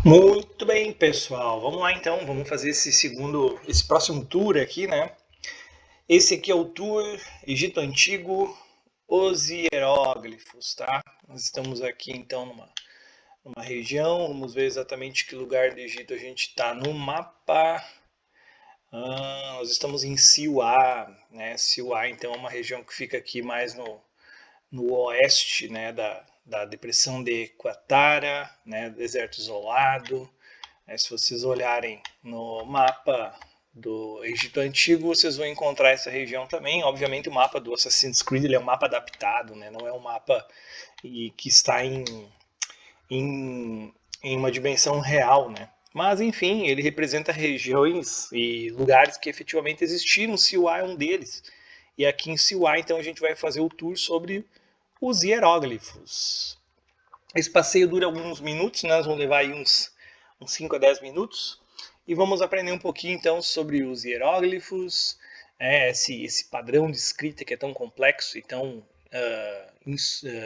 Muito bem, pessoal. Vamos lá então, vamos fazer esse próximo tour aqui, né? Esse aqui é o tour Egito Antigo, os hieróglifos, tá? Nós estamos aqui então numa região, vamos ver exatamente que lugar do Egito a gente está no mapa. Nós estamos em Siuá, né? Siuá então é uma região que fica aqui mais no oeste, né, da depressão de Equatara, né, deserto isolado. Se vocês olharem no mapa do Egito Antigo, vocês vão encontrar essa região também. Obviamente, o mapa do Assassin's Creed ele é um mapa adaptado, né? Não é um mapa que está em, em uma dimensão real, né? Mas, enfim, ele representa regiões e lugares que efetivamente existiram. Siuá é um deles. E aqui em Siuá, então, a gente vai fazer o tour sobre os hieróglifos. Esse passeio dura alguns minutos, né? Nós vamos levar aí uns 5 a 10 minutos. E vamos aprender um pouquinho então sobre os hieróglifos, esse padrão de escrita que é tão complexo e tão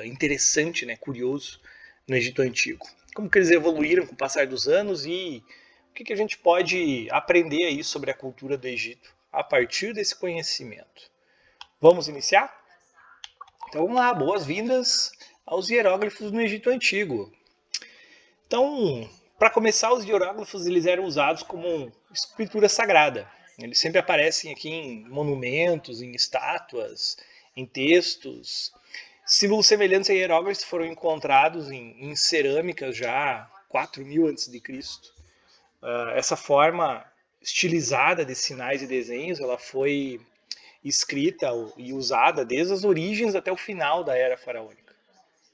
interessante, né, curioso no Egito Antigo. Como que eles evoluíram com o passar dos anos e o que a gente pode aprender aí sobre a cultura do Egito a partir desse conhecimento. Vamos iniciar? Então vamos lá, boas-vindas aos hieróglifos no Egito Antigo. Então, para começar, os hieróglifos eles eram usados como escritura sagrada. Eles sempre aparecem aqui em monumentos, em estátuas, em textos. Símbolos semelhantes a hieróglifos foram encontrados em cerâmicas já 4000 a.C. Essa forma estilizada de sinais e desenhos ela foi escrita e usada desde as origens até o final da Era Faraônica.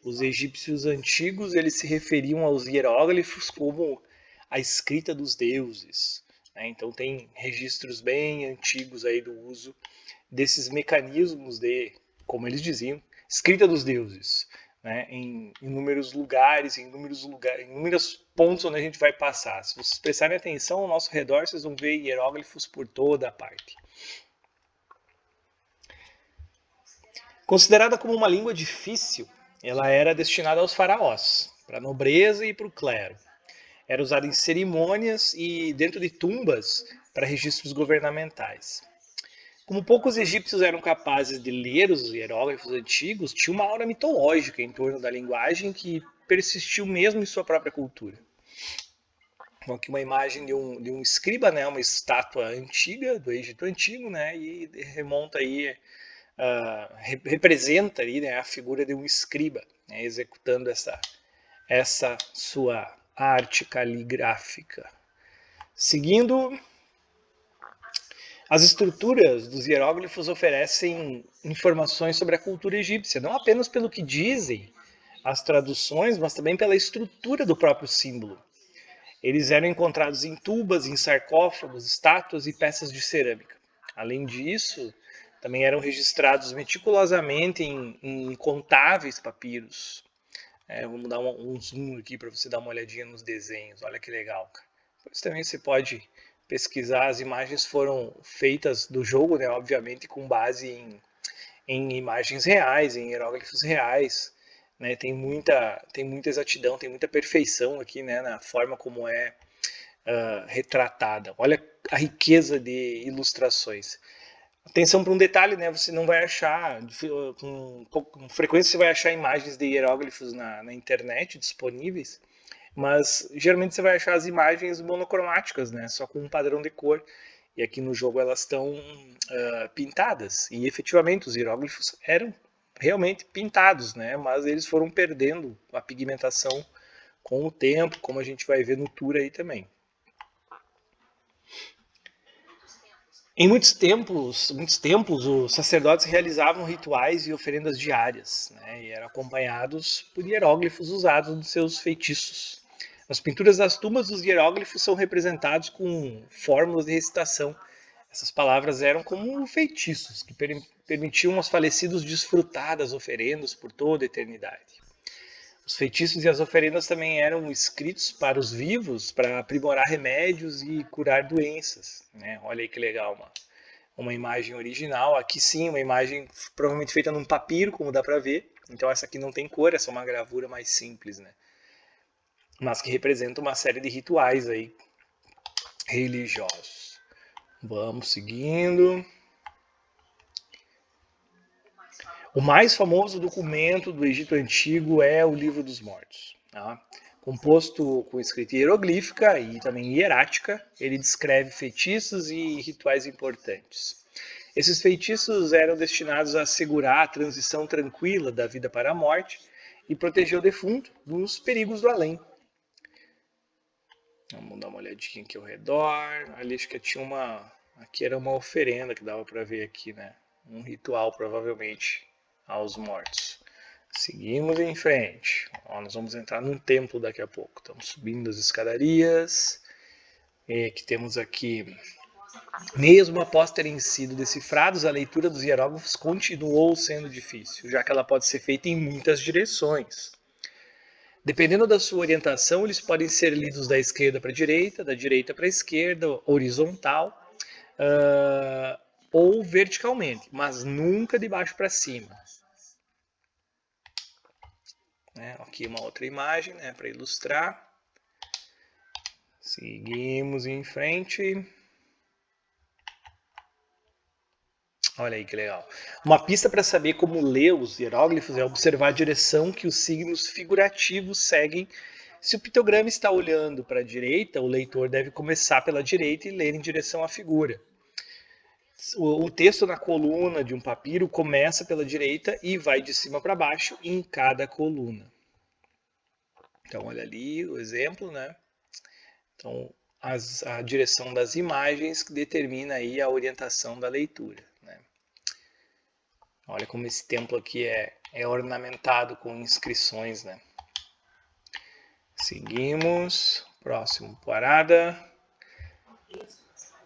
Os egípcios antigos eles se referiam aos hieróglifos como a escrita dos deuses, né? Então tem registros bem antigos aí do uso desses mecanismos de, como eles diziam, escrita dos deuses, né? Em inúmeros lugares, em inúmeros pontos onde a gente vai passar. Se vocês prestarem atenção ao nosso redor, vocês vão ver hieróglifos por toda a parte. Considerada como uma língua difícil, ela era destinada aos faraós, para a nobreza e para o clero. Era usada em cerimônias e dentro de tumbas para registros governamentais. Como poucos egípcios eram capazes de ler os hieróglifos antigos, tinha uma aura mitológica em torno da linguagem que persistiu mesmo em sua própria cultura. Então, aqui uma imagem de um escriba, né, uma estátua antiga do Egito Antigo, né, e remonta aí representa ali, né, a figura de um escriba, né, executando essa sua arte caligráfica. Seguindo, as estruturas dos hieróglifos oferecem informações sobre a cultura egípcia, não apenas pelo que dizem as traduções, mas também pela estrutura do próprio símbolo. Eles eram encontrados em tubas, em sarcófagos, estátuas e peças de cerâmica. Além disso, também eram registrados meticulosamente em incontáveis papiros. Vamos dar um zoom aqui para você dar uma olhadinha nos desenhos. Olha que legal, cara. Depois também você pode pesquisar. As imagens foram feitas do jogo, né, obviamente, com base em imagens reais, em hieróglifos reais. Né, tem muita exatidão, tem muita perfeição aqui, né, na forma como é retratada. Olha a riqueza de ilustrações. Atenção para um detalhe, né? Você não vai achar, com frequência você vai achar imagens de hieróglifos na internet disponíveis, mas geralmente você vai achar as imagens monocromáticas, né? Só com um padrão de cor. E aqui no jogo elas estão pintadas. E efetivamente os hieróglifos eram realmente pintados, né? Mas eles foram perdendo a pigmentação com o tempo, como a gente vai ver no tour aí também. Em muitos templos, os sacerdotes realizavam rituais e oferendas diárias, né, e eram acompanhados por hieróglifos usados nos seus feitiços. Nas pinturas das tumbas, os hieróglifos são representados com fórmulas de recitação. Essas palavras eram como feitiços que permitiam aos falecidos desfrutar das oferendas por toda a eternidade. Os feitiços e as oferendas também eram escritos para os vivos, para aprimorar remédios e curar doenças. Né? Olha aí que legal, uma imagem original. Aqui sim, uma imagem provavelmente feita num papiro, como dá para ver. Então essa aqui não tem cor, essa é uma gravura mais simples. Né? mas que representa uma série de rituais aí religiosos. Vamos seguindo. O mais famoso documento do Egito Antigo é o Livro dos Mortos. Tá? Composto com escrita hieroglífica e também hierática, ele descreve feitiços e rituais importantes. Esses feitiços eram destinados a assegurar a transição tranquila da vida para a morte e proteger o defunto dos perigos do além. Vamos dar uma olhadinha aqui ao redor. Ali acho que tinha uma... Aqui era uma oferenda que dava para ver aqui, né? Um ritual, provavelmente, aos mortos. Seguimos em frente. Ó, nós vamos entrar num templo daqui a pouco. Estamos subindo as escadarias. E que temos aqui... Mesmo após terem sido decifrados, a leitura dos hieróglifos continuou sendo difícil, já que ela pode ser feita em muitas direções. Dependendo da sua orientação, eles podem ser lidos da esquerda para a direita, da direita para a esquerda, horizontal ou verticalmente, mas nunca de baixo para cima. Aqui uma outra imagem, né, para ilustrar. Seguimos em frente. Olha aí que legal. Uma pista para saber como ler os hieróglifos é observar a direção que os signos figurativos seguem. Se o pictograma está olhando para a direita, o leitor deve começar pela direita e ler em direção à figura. O texto na coluna de um papiro começa pela direita e vai de cima para baixo em cada coluna. Então, olha ali o exemplo, né? Então, a direção das imagens que determina aí a orientação da leitura. Né? Olha como esse templo aqui é ornamentado com inscrições, né? Seguimos. Próximo parada.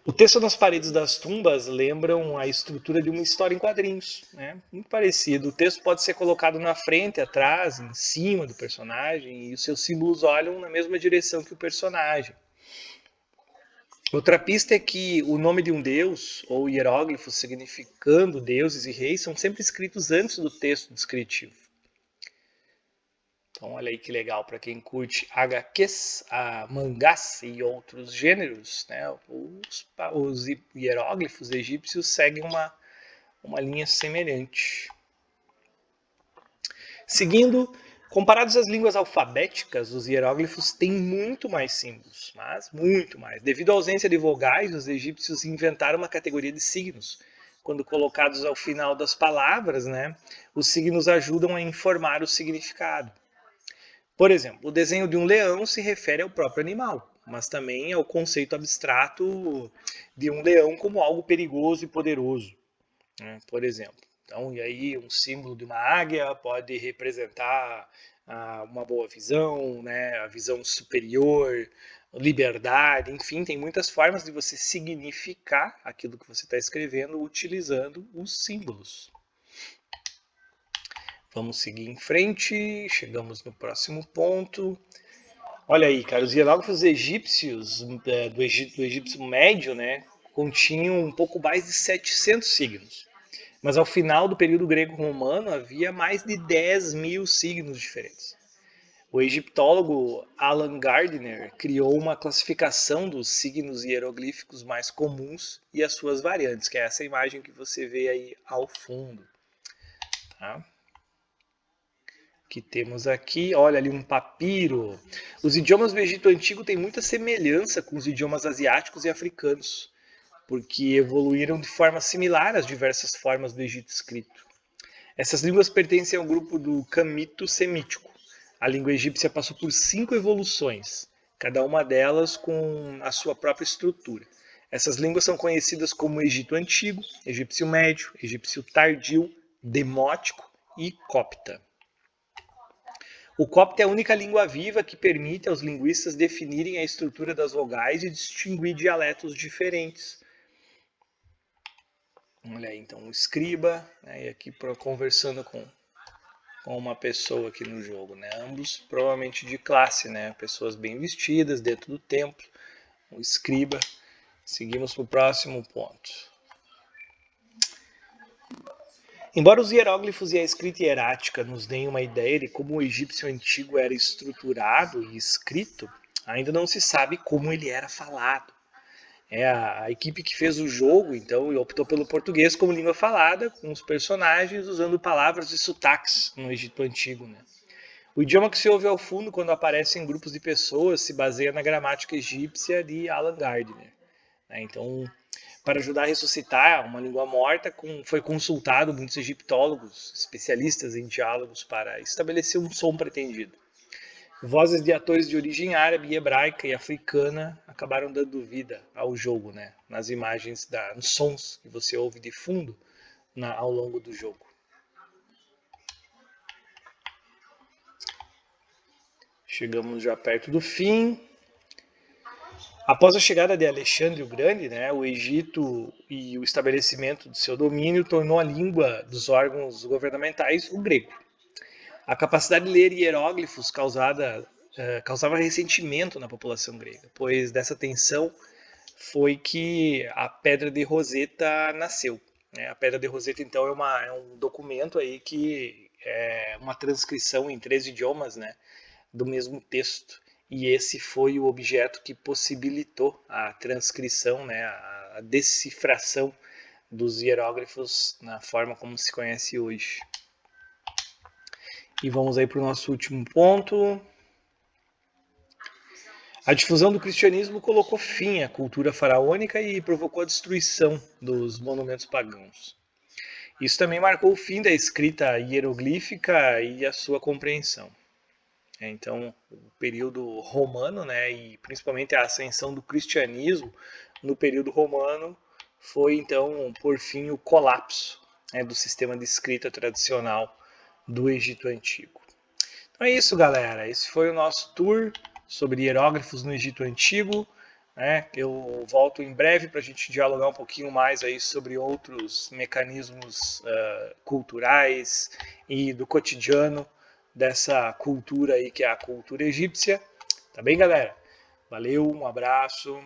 O texto nas paredes das tumbas lembram a estrutura de uma história em quadrinhos, né? Muito parecido. O texto pode ser colocado na frente, atrás, em cima do personagem e os seus símbolos olham na mesma direção que o personagem. Outra pista é que o nome de um deus, ou hieróglifos significando deuses e reis, são sempre escritos antes do texto descritivo. Então olha aí que legal para quem curte HQs, mangás e outros gêneros, né? Os hieróglifos egípcios seguem uma linha semelhante. Seguindo, comparados às línguas alfabéticas, os hieróglifos têm muito mais símbolos, mas muito mais. Devido à ausência de vogais, os egípcios inventaram uma categoria de signos. Quando colocados ao final das palavras, né, os signos ajudam a informar o significado. Por exemplo, o desenho de um leão se refere ao próprio animal, mas também ao conceito abstrato de um leão como algo perigoso e poderoso, né, por exemplo. Então, e aí um símbolo de uma águia pode representar uma boa visão, né, a visão superior, liberdade, enfim, tem muitas formas de você significar aquilo que você está escrevendo utilizando os símbolos. Vamos seguir em frente, chegamos no próximo ponto. Olha aí, cara, os hieróglifos egípcios, do egípcio médio, né, continham um pouco mais de 700 signos. Mas ao final do período grego-romano havia mais de 10.000 signos diferentes. O egiptólogo Alan Gardner criou uma classificação dos signos hieroglíficos mais comuns e as suas variantes, que é essa imagem que você vê aí ao fundo. Tá? Que temos aqui, olha ali um papiro. Os idiomas do Egito Antigo têm muita semelhança com os idiomas asiáticos e africanos, porque evoluíram de forma similar às diversas formas do Egito escrito. Essas línguas pertencem ao grupo do camito semítico. A língua egípcia passou por 5 evoluções, cada uma delas com a sua própria estrutura. Essas línguas são conhecidas como Egito Antigo, Egípcio Médio, Egípcio Tardio, Demótico e Copta. O copta é a única língua viva que permite aos linguistas definirem a estrutura das vogais e distinguir dialetos diferentes. Olha aí, então, o escriba, né, e aqui conversando com uma pessoa aqui no jogo, né, ambos provavelmente de classe, né, pessoas bem vestidas dentro do templo, o escriba. Seguimos para o próximo ponto. Embora os hieróglifos e a escrita hierática nos deem uma ideia de como o egípcio antigo era estruturado e escrito, ainda não se sabe como ele era falado. A equipe que fez o jogo, então, optou pelo português como língua falada, com os personagens usando palavras e sotaques no Egito Antigo. Né? O idioma que se ouve ao fundo quando aparecem grupos de pessoas se baseia na gramática egípcia de Alan Gardner. Né? Então, para ajudar a ressuscitar uma língua morta, foi consultado muitos egiptólogos, especialistas em diálogos, para estabelecer um som pretendido. Vozes de atores de origem árabe, hebraica e africana acabaram dando vida ao jogo, né? Nas imagens, nos sons que você ouve de fundo ao longo do jogo. Chegamos já perto do fim. Após a chegada de Alexandre o Grande, né, o Egito e o estabelecimento de seu domínio tornou a língua dos órgãos governamentais o grego. A capacidade de ler hieróglifos causava ressentimento na população grega, pois dessa tensão foi que a Pedra de Roseta nasceu. A Pedra de Roseta, então, é um documento aí que é uma transcrição em 3 idiomas, né, do mesmo texto. E esse foi o objeto que possibilitou a transcrição, né, a decifração dos hieróglifos na forma como se conhece hoje. E vamos aí para o nosso último ponto. A difusão do cristianismo colocou fim à cultura faraônica e provocou a destruição dos monumentos pagãos. Isso também marcou o fim da escrita hieroglífica e a sua compreensão. Então, o período romano, né, e principalmente a ascensão do cristianismo no período romano, foi então, por fim, o colapso, né, do sistema de escrita tradicional do Egito Antigo. Então é isso, galera. Esse foi o nosso tour sobre hieróglifos no Egito Antigo. Né? Eu volto em breve para a gente dialogar um pouquinho mais aí sobre outros mecanismos culturais e do cotidiano dessa cultura aí que é a cultura egípcia. Tá bem, galera? Valeu, um abraço.